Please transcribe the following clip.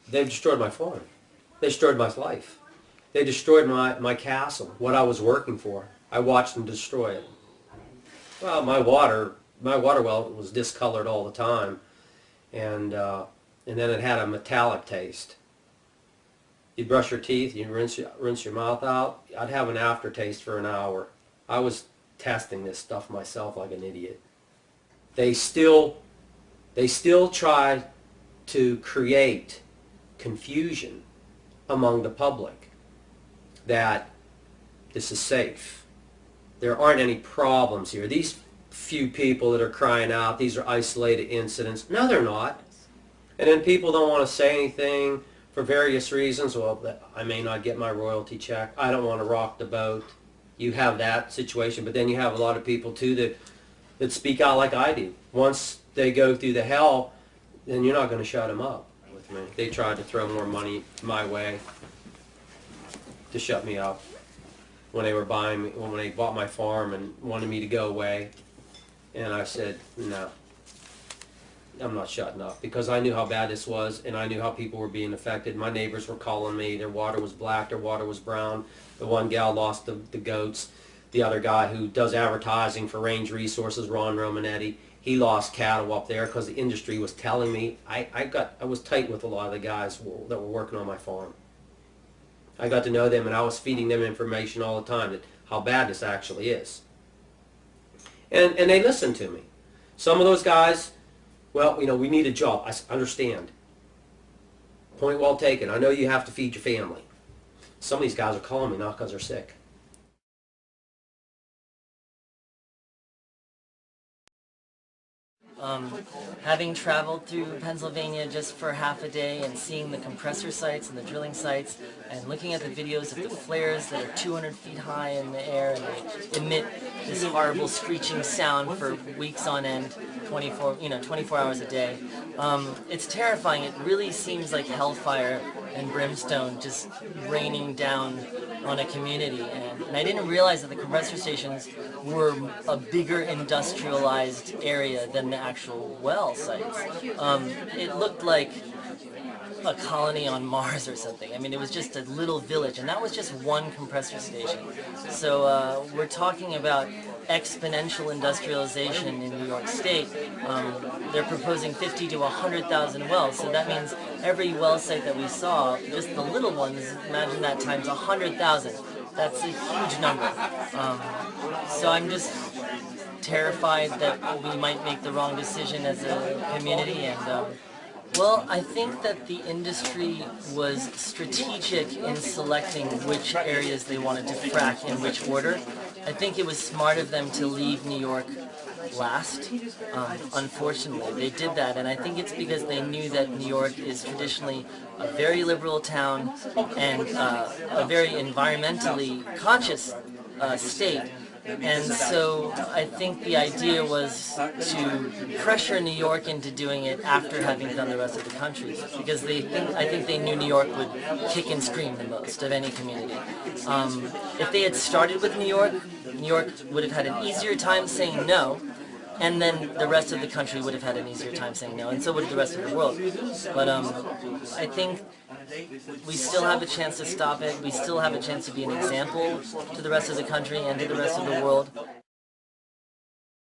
They've destroyed my farm. They destroyed my life. They destroyed my castle, what I was working for. I watched them destroy it. Well, my water well was discolored all the time, and then it had a metallic taste. You brush your teeth, you rinse your mouth out. I'd have an aftertaste for an hour. I was testing this stuff myself like an idiot. They still try to create confusion among the public that this is safe. There aren't any problems here. These few people that are crying out, these are isolated incidents. No, they're not. And then people don't want to say anything for various reasons. Well, I may not get my royalty check. I don't want to rock the boat. You have that situation, but then you have a lot of people too that speak out like I do. Once they go through the hell, then you're not going to shut them up with me. They tried to throw more money my way to shut me up when they were buying me, when they bought my farm and wanted me to go away. And I said, no, I'm not shutting up, because I knew how bad this was, and I knew how people were being affected. My neighbors were calling me. Their water was black, their water was brown. The one gal lost the goats. The other guy who does advertising for Range Resources, Ron Romanetti, he lost cattle up there because the industry was telling me. I was tight with a lot of the guys that were working on my farm. I got to know them, and I was feeding them information all the time that how bad this actually is. And they listened to me. Some of those guys, well, you know, we need a job. I understand. Point well taken. I know you have to feed your family. Some of these guys are calling me not because they're sick. Having traveled through Pennsylvania just for half a day and seeing the compressor sites and the drilling sites and looking at the videos of the flares that are 200 feet high in the air and they emit this horrible screeching sound for weeks on end, 24 hours a day. It's terrifying. It really seems like hellfire and brimstone just raining down on a community, and I didn't realize that the compressor stations were a bigger industrialized area than the actual well sites. It looked like a colony on Mars or something. I mean, it was just a little village, and that was just one compressor station. So we're talking about exponential industrialization in New York State. They're proposing 50 to 100,000 wells, so that means every well site that we saw, just the little ones, imagine that times 100,000. That's a huge number. So I'm just terrified that we might make the wrong decision as a community, and well, I think that the industry was strategic in selecting which areas they wanted to frack in which order. I think it was smart of them to leave New York last. Unfortunately, they did that, and I think it's because they knew that New York is traditionally a very liberal town and a very environmentally conscious state. And so I think the idea was to pressure New York into doing it after having done the rest of the country, because I think they knew New York would kick and scream the most of any community. If they had started with New York would have had an easier time saying no, and then the rest of the country would have had an easier time saying no, and so would the rest of the world. But I think we still have a chance to stop it. We still have a chance to be an example to the rest of the country and to the rest of the world.